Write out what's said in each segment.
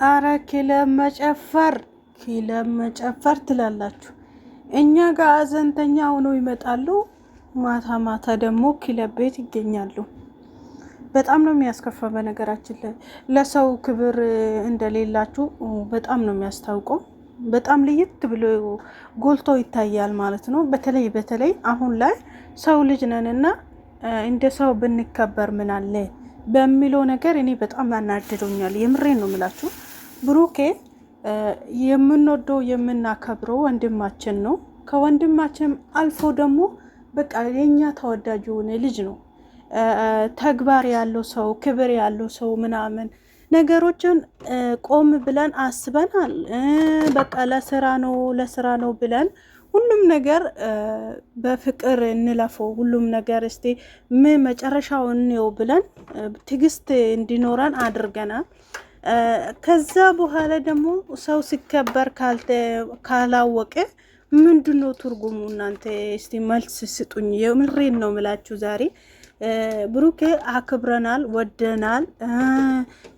አረ ክለብ መጨፈር ትላላችሁ። እኛ ጋር አዘንተኛ ሆነው ይመጣሉ። ማታ ማታ ደግሞ ክለብ ቤት ይገኛሉ። በጣም ነው የሚያስከፋ። በነገራችን ላይ ለሰው ክብር እንደሌላችሁ በጣም ነው የሚያስታውቀው። በጣም ለየት ብሎ ጎልቶ ይታያል ማለት ነው። በተለይ አሁን ላይ ሰው ልጅ ነንና እንደ ሰው ብንከበር ምን አለ በሚለው ነገር እኔ በጣም ያናድዶኛል። የምሬን ነው የምላችሁ። ብሩኬ የምንወደው የምናከብረው ወንድማችን ነው። ከወንድማችን አልፎ ደግሞ በቃ የኛ ተወዳጅ የሆነ ልጅ ነው። ተግባር ያለው ሰው፣ ክብር ያለው ሰው ምናምን ነገሮችን ቆም ብለን አስበናል። በቃ ለስራ ነው ብለን ሁሉም ነገር በፍቅር እንለፈው፣ ሁሉም ነገር እስቲ መጨረሻውን ነው ብለን ትዕግስት እንዲኖረን አድርገናል። ከዛ በኋላ ደግሞ ሰው ሲከበር ካላወቀ ምንድነው ትርጉሙ? እናንተ እስቲ መልስ ስጡኝ። የምሬን ነው ምላችሁ። ዛሬ ብሩኬ አክብረናል፣ ወደናል።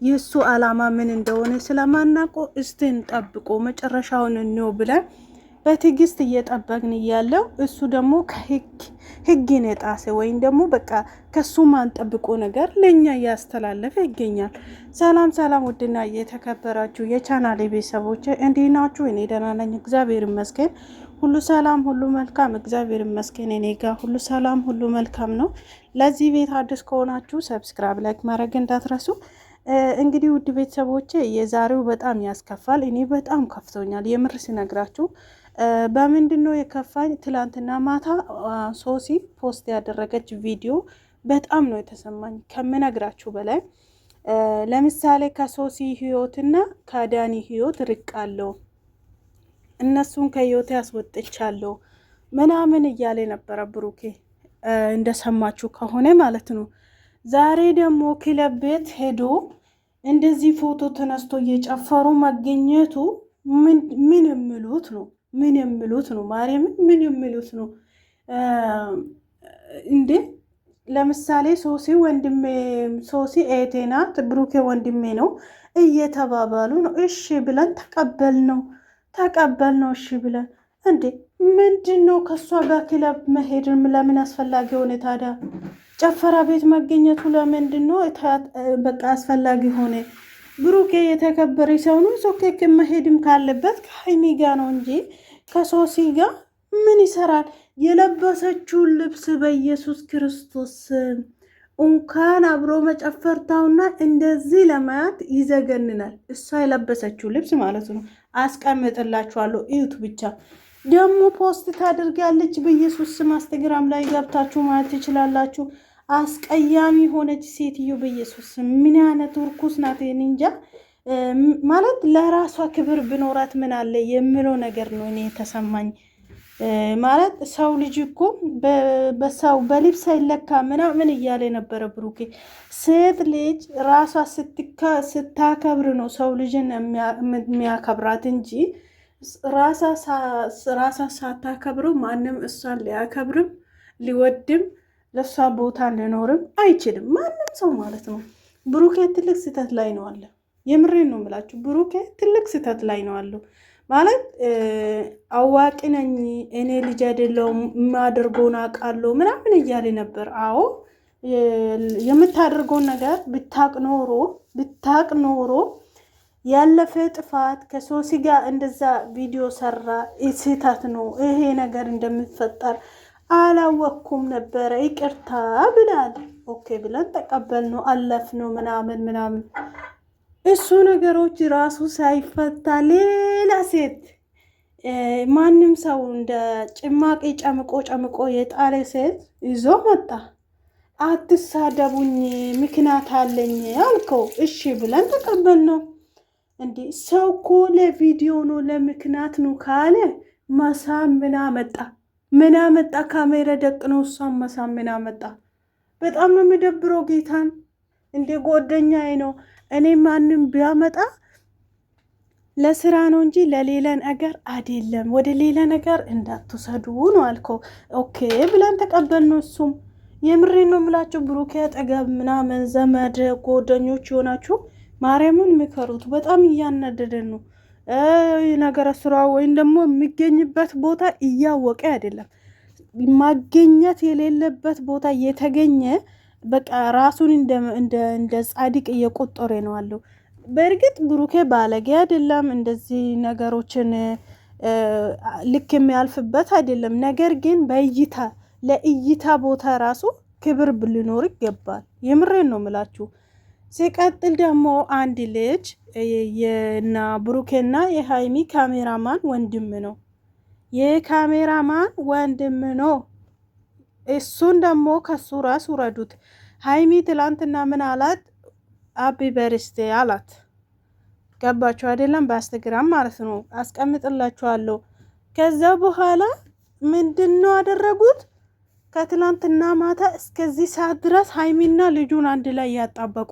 የሱ አላማ ምን እንደሆነ ስለማናውቀው እስቲ እንጠብቆ መጨረሻውን ነው ብለን በትዕግስት እየጠበቅን እያለው እሱ ደግሞ ህግን የጣሰ ወይም ደግሞ በቃ ከሱ ማንጠብቆ ነገር ለኛ እያስተላለፈ ይገኛል። ሰላም ውድና እየተከበራችሁ የቻናሌ ቤተሰቦች እንዴት ናችሁ? እኔ ደህና ነኝ፣ እግዚአብሔር ይመስገን። ሁሉ ሰላም፣ ሁሉ መልካም፣ እግዚአብሔር ይመስገን። እኔ ጋር ሁሉ ሰላም፣ ሁሉ መልካም ነው። ለዚህ ቤት አዲስ ከሆናችሁ ሰብስክራይብ፣ ላይክ ማድረግ እንዳትረሱ። እንግዲህ ውድ ቤተሰቦቼ የዛሬው በጣም ያስከፋል። እኔ በጣም ከፍቶኛል የምር ሲነግራችሁ። በምንድን ነው የከፋኝ? ትላንትና ማታ ሶሲ ፖስት ያደረገች ቪዲዮ በጣም ነው የተሰማኝ ከምነግራችሁ በላይ። ለምሳሌ ከሶሲ ህይወትና ከዳኒ ህይወት ርቃለሁ፣ እነሱን ከህይወት ያስወጥቻለሁ ምናምን እያለ ነበረ ብሩኬ፣ እንደሰማችሁ ከሆነ ማለት ነው። ዛሬ ደግሞ ክለብ ቤት ሄዶ እንደዚህ ፎቶ ተነስቶ እየጨፈሩ መገኘቱ ምን የሚሉት ነው? ምን የሚሉት ነው? ማርያምን ምን የሚሉት ነው እንዴ? ለምሳሌ ሶሲ እህቴ ናት፣ ብሩኬ ወንድሜ ነው እየተባባሉ ነው። እሺ ብለን ተቀበል ነው። እሺ ብለን እንዴ ምንድን ነው ከእሷ ጋር ክለብ መሄድ ለምን አስፈላጊ ሆነ ታዲያ? ጨፈራ ቤት መገኘቱ ለምንድን ነው በቃ አስፈላጊ ሆነ? ብሩኬ የተከበረ ሰው ነው። ሶኬክ መሄድም ካለበት ከሀይሚ ጋር ነው እንጂ ከሶሲ ጋር ምን ይሰራል? የለበሰችውን ልብስ በኢየሱስ ክርስቶስ እንኳን አብሮ መጨፈርታውና እንደዚህ ለማየት ይዘገንናል። እሷ የለበሰችው ልብስ ማለት ነው። አስቀምጥላችኋለሁ፣ እዩት ብቻ። ደግሞ ፖስት ታደርጋለች በኢየሱስ ስም። ኢንስታግራም ላይ ገብታችሁ ማየት ትችላላችሁ። አስቀያሚ ሆነች ሴትዮ በኢየሱስ ስም። ምን አይነት እርኩስ ናት! እንጃ ማለት ለራሷ ክብር ብኖራት ምን አለ የሚለው ነገር ነው እኔ የተሰማኝ። ማለት ሰው ልጅ እኮ በሰው በልብስ አይለካ ምናምን እያለ ነበረ ብሩኬ። ሴት ልጅ ራሷ ስታከብር ነው ሰው ልጅን የሚያከብራት እንጂ ራሷ ሳታከብረው ማንም እሷን ሊያከብርም ሊወድም ለሷ ቦታ ሊኖርም አይችልም፣ ማንም ሰው ማለት ነው። ብሩኬ ትልቅ ስህተት ላይ ነው አለ። የምሬን ነው የምላችሁ። ብሩኬ ትልቅ ስህተት ላይ ነው አለው። ማለት አዋቂ ነኝ እኔ ልጅ አይደለሁም የማደርገውን አውቃለሁ ምናምን እያለ ነበር። አዎ የምታደርገውን ነገር ብታቅ ኖሮ ያለፈ ጥፋት ከሶሲ ጋር እንደዛ ቪዲዮ ሰራ፣ ስህተት ነው ይሄ ነገር እንደሚፈጠር አላወኩም ነበረ፣ ይቅርታ ብላል። ኦኬ ብለን ተቀበል ነው አለፍ ነው ምናምን እሱ ነገሮች ራሱ ሳይፈታ ሌላ ሴት ማንም ሰው እንደ ጭማቂ ጨምቆ የጣለ ሴት ይዞ መጣ። አትሳደቡኝ ምክንያት አለኝ አልከው፣ እሺ ብለን ተቀበል ነው። እንዴ ሰው እኮ ለቪዲዮ ነው ለምክንያት ነው ካለ መሳም ምን አመጣ? ካሜራ ደቅነው እሷን መሳም ምን አመጣ? በጣም ነው የሚደብረው ጌታን። እንደ ጓደኛዬ ነው። እኔ ማንም ቢያመጣ ለስራ ነው እንጂ ለሌላ ነገር አይደለም። ወደ ሌላ ነገር እንዳትወሰዱ ነው አልከው። ኦኬ ብለን ተቀበል ነው። እሱም የምሬን ነው የምላችሁ። ብሩኬ አጠገብ ምናምን ዘመድ ጓደኞች የሆናችሁ ማርያምን ምከሩት። በጣም እያናደደን ነው። ነገረ ስራ ወይም ደግሞ የሚገኝበት ቦታ እያወቀ አይደለም ማገኘት የሌለበት ቦታ የተገኘ በቃ ራሱን እንደ ጻድቅ እየቆጠረ ነው አለው። በእርግጥ ብሩኬ ባለጌ አይደለም፣ እንደዚህ ነገሮችን ልክ የሚያልፍበት አይደለም። ነገር ግን በእይታ ለእይታ ቦታ ራሱ ክብር ሊኖር ይገባል። የምሬን ነው ምላችሁ። ሲቀጥል ደግሞ አንድ ልጅ የና ብሩኬና የሃይሚ ካሜራማን ወንድም ነው። የካሜራማን ወንድም ነው። እሱን ደግሞ ከሱ ራስ ውረዱት። ሃይሚ ትላንትና ምን አላት? አቢ በርስቴ አላት። ገባችሁ አይደለም? በኢንስታግራም ማለት ነው። አስቀምጥላችኋለሁ። ከዛ በኋላ ምንድን ነው አደረጉት? ከትላንትና ማታ እስከዚህ ሰዓት ድረስ ሃይሚና ልጁን አንድ ላይ ያጣበቁ፣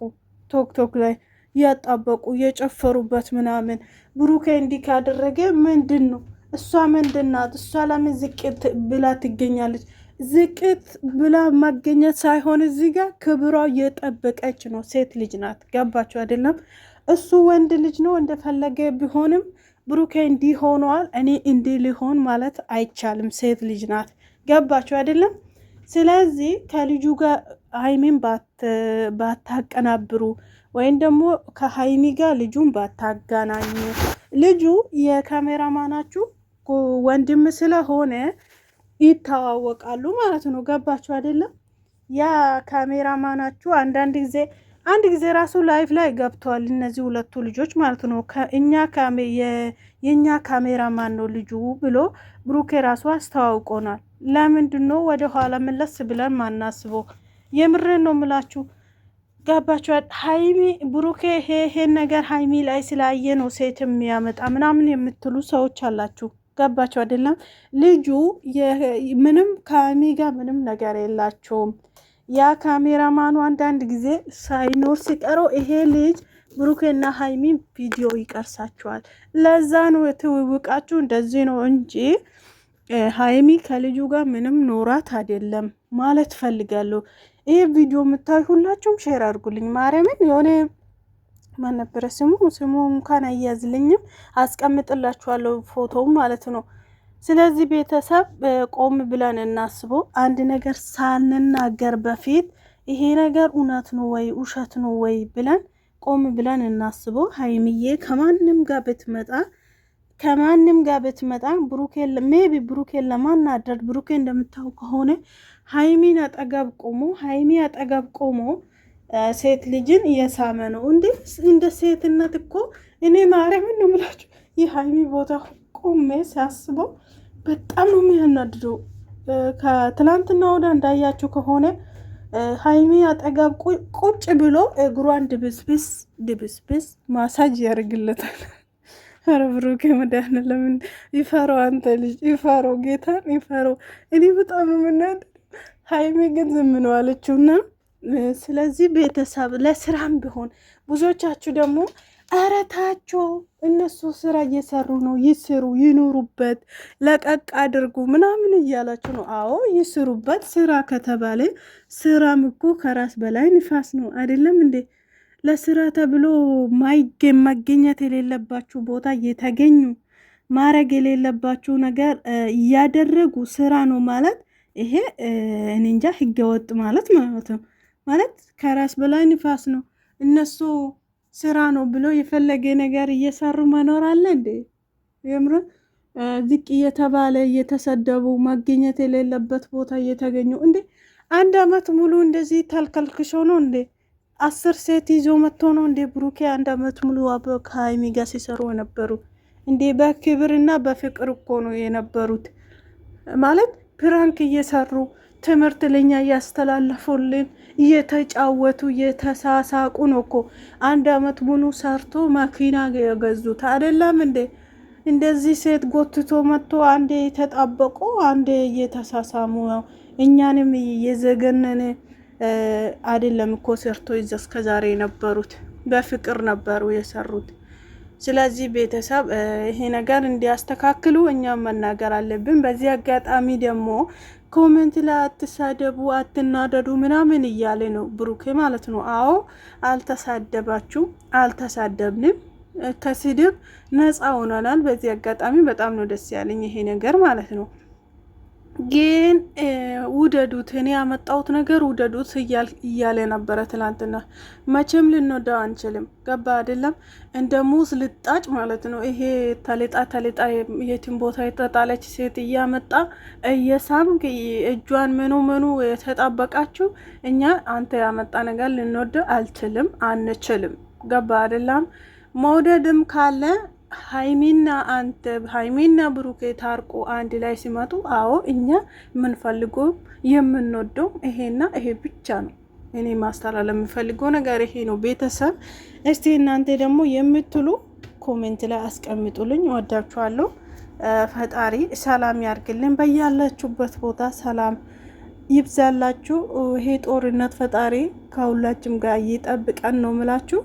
ቶክቶክ ላይ ያጣበቁ፣ የጨፈሩበት ምናምን። ብሩኬ እንዲህ ካደረገ ምንድን ነው? እሷ ምንድናት? እሷ ለምን ዝቅት ብላ ትገኛለች? ዝቅት ብላ ማገኘት ሳይሆን እዚህ ጋር ክብሯ የጠበቀች ነው። ሴት ልጅ ናት። ገባችሁ አይደለም? እሱ ወንድ ልጅ ነው፣ እንደፈለገ ቢሆንም ብሩኬ እንዲህ ሆኗል፣ እኔ እንዲህ ሊሆን ማለት አይቻልም። ሴት ልጅ ናት። ገባችሁ አይደለም? ስለዚህ ከልጁ ጋር ሃይሚን ባታቀናብሩ ወይም ደግሞ ከሃይሚ ጋር ልጁን ባታገናኙ። ልጁ የካሜራማናችሁ ወንድም ስለሆነ ይተዋወቃሉ ማለት ነው። ገባችሁ አይደለም? ያ ካሜራማናችሁ አንድ ጊዜ ራሱ ላይፍ ላይ ገብተዋል እነዚህ ሁለቱ ልጆች ማለት ነው። የእኛ ካሜራማን ነው ልጁ ብሎ ብሩኬ ራሱ አስተዋውቆናል። ለምንድን ነው ወደ ኋላ መለስ ብለን ማናስበው? የምሬን ነው ምላችሁ። ገባችሁ? ሃይሚ ብሩኬ ይሄን ነገር ሃይሚ ላይ ስላየ ነው ሴት የሚያመጣ ምናምን የምትሉ ሰዎች አላችሁ። ገባችሁ አይደለም? ልጁ ምንም ከሃይሚ ጋር ምንም ነገር የላቸውም። ያ ካሜራማኑ አንዳንድ ጊዜ ሳይኖር ሲቀረው ይሄ ልጅ ብሩኬና ሃይሚ ቪዲዮ ይቀርሳቸዋል። ለዛ ነው ትውውቃችሁ እንደዚህ ነው እንጂ ሃይሚ ከልጁ ጋር ምንም ኖራት አይደለም ማለት ፈልጋለሁ። ይሄ ቪዲዮ የምታዩ ሁላችሁም ሼር አድርጉልኝ። ማርያምን የሆነ ማን ነበረ ስሙ እንኳን አያዝልኝም፣ አስቀምጥላችኋለሁ ፎቶው ማለት ነው። ስለዚህ ቤተሰብ ቆም ብለን እናስበው። አንድ ነገር ሳንናገር በፊት ይሄ ነገር እውነት ነው ወይ ውሸት ነው ወይ ብለን ቆም ብለን እናስበው። ሃይሚዬ ከማንም ጋር ብትመጣ ብሩኬን ለማናደድ ብሩኬ እንደምታው ከሆነ ሃይሚ አጠገብ ቆሞ ሴት ልጅን እየሳመ ነው እንደ ሴትነት እኮ እኔ ማርያምን ነው የምላችሁ። ይህ ሃይሚ ቦታ ቆሜ ሲያስበው በጣም ነው የሚያናድደው። ከትላንትና ወደ እንዳያችሁ ከሆነ ሃይሚ አጠገብ ቁጭ ብሎ እግሯን ድብስብስ ማሳጅ ያደርግለታል። ኧረ ብሩኬ መድኃኒዓለም ለምን ይፈረው? አንተ ልጅ ይፈረው፣ ጌታን ይፈረው። እኔ በጣም ነው የምናደድ። ሃይሚ ግን ዝም ነው አለችውና ስለዚህ ቤተሰብ ለስራም ቢሆን ብዙዎቻችሁ ደግሞ አረታቸው እነሱ ስራ እየሰሩ ነው፣ ይስሩ፣ ይኑሩበት፣ ለቀቅ አድርጉ ምናምን እያላችሁ ነው። አዎ ይስሩበት። ስራ ከተባለ ስራም እኮ ከራስ በላይ ንፋስ ነው አይደለም እንዴ? ለስራ ተብሎ መገኘት የሌለባችሁ ቦታ እየተገኙ ማድረግ የሌለባችሁ ነገር እያደረጉ ስራ ነው ማለት ይሄ እኔ እንጃ፣ ህገወጥ ማለት ነው። ማለት ከራስ በላይ ንፋስ ነው። እነሱ ስራ ነው ብሎ የፈለገ ነገር እየሰሩ መኖር አለ እንዴ? የምር ዝቅ እየተባለ እየተሰደቡ መገኘት የሌለበት ቦታ እየተገኙ እንዴ? 1 አመት ሙሉ እንደዚህ ተልከልክሾ ነው እንዴ? 10 ሴት ይዞ መጥቶ ነው እንዴ? ብሩኬ 1 አመት ሙሉ ከሃይሚ ጋር ሲሰሩ የነበሩ እንዴ? በክብርና በፍቅር እኮ ነው የነበሩት። ማለት ፕራንክ እየሰሩ ትምህርት ለኛ እያስተላለፉልን እየተጫወቱ እየተሳሳቁ ነው እኮ 1 አመት ሙሉ ሰርቶ መኪና የገዙት አይደለም እንዴ? እንደዚህ ሴት ጎትቶ መጥቶ አንዴ የተጣበቁ አንዴ እየተሳሳሙ ነው። እኛንም እየዘገነነ አይደለም እኮ ሰርቶ እስከዛሬ የነበሩት በፍቅር ነበሩ የሰሩት። ስለዚህ ቤተሰብ ይሄ ነገር እንዲያስተካክሉ እኛም መናገር አለብን። በዚህ አጋጣሚ ደግሞ ኮሜንት ላይ አትሳደቡ፣ አትናደዱ ምናምን እያለ ነው ብሩኬ ማለት ነው። አዎ አልተሳደባችሁም፣ አልተሳደብንም፣ ከስድብ ነፃ ሆነናል። በዚህ አጋጣሚ በጣም ነው ደስ ያለኝ ይሄ ነገር ማለት ነው። ግን ውደዱት፣ እኔ ያመጣሁት ነገር ውደዱት እያለ ነበረ ትላንትና። መቼም ልንወደው አንችልም። ገባ አይደለም? እንደ ሙዝ ልጣጭ ማለት ነው። ይሄ ተልጣ የትን ቦታ የተጣለች ሴት እያመጣ እየሳምክ እጇን ምኑ የተጣበቃችሁ እኛ አንተ ያመጣ ነገር ልንወደው አልችልም፣ አንችልም። ገባ አይደለም? መውደድም ካለ ሀይሚና ብሩኬ ታርቆ አንድ ላይ ሲመጡ፣ አዎ እኛ የምንፈልገው የምንወደው ይሄና ይሄ ብቻ ነው። እኔ ማስተላለፍ የምፈልገው ነገር ይሄ ነው። ቤተሰብ እስቲ እናንተ ደግሞ የምትሉ ኮሜንት ላይ አስቀምጡልኝ። ወዳችኋለሁ። ፈጣሪ ሰላም ያርግልን። በያላችሁበት ቦታ ሰላም ይብዛላችሁ። ይሄ ጦርነት ፈጣሪ ከሁላችም ጋር ይጠብቀን ነው ምላችሁ።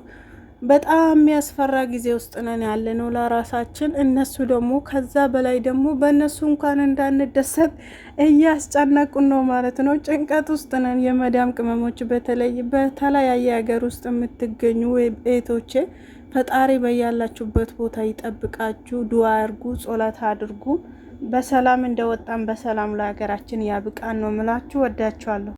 በጣም የሚያስፈራ ጊዜ ውስጥ ነን ያለ ነው ለራሳችን። እነሱ ደግሞ ከዛ በላይ ደግሞ በእነሱ እንኳን እንዳንደሰት እያስጨነቁን ነው ማለት ነው። ጭንቀት ውስጥ ነን። የመዳም ቅመሞች በተለይ በተለያየ ሀገር ውስጥ የምትገኙ ቤቶቼ ፈጣሪ በያላችሁበት ቦታ ይጠብቃችሁ። ዱዓ አድርጉ፣ ጾላት አድርጉ። በሰላም እንደወጣን በሰላም ለሀገራችን ያብቃን ነው ምላችሁ። ወዳችኋለሁ።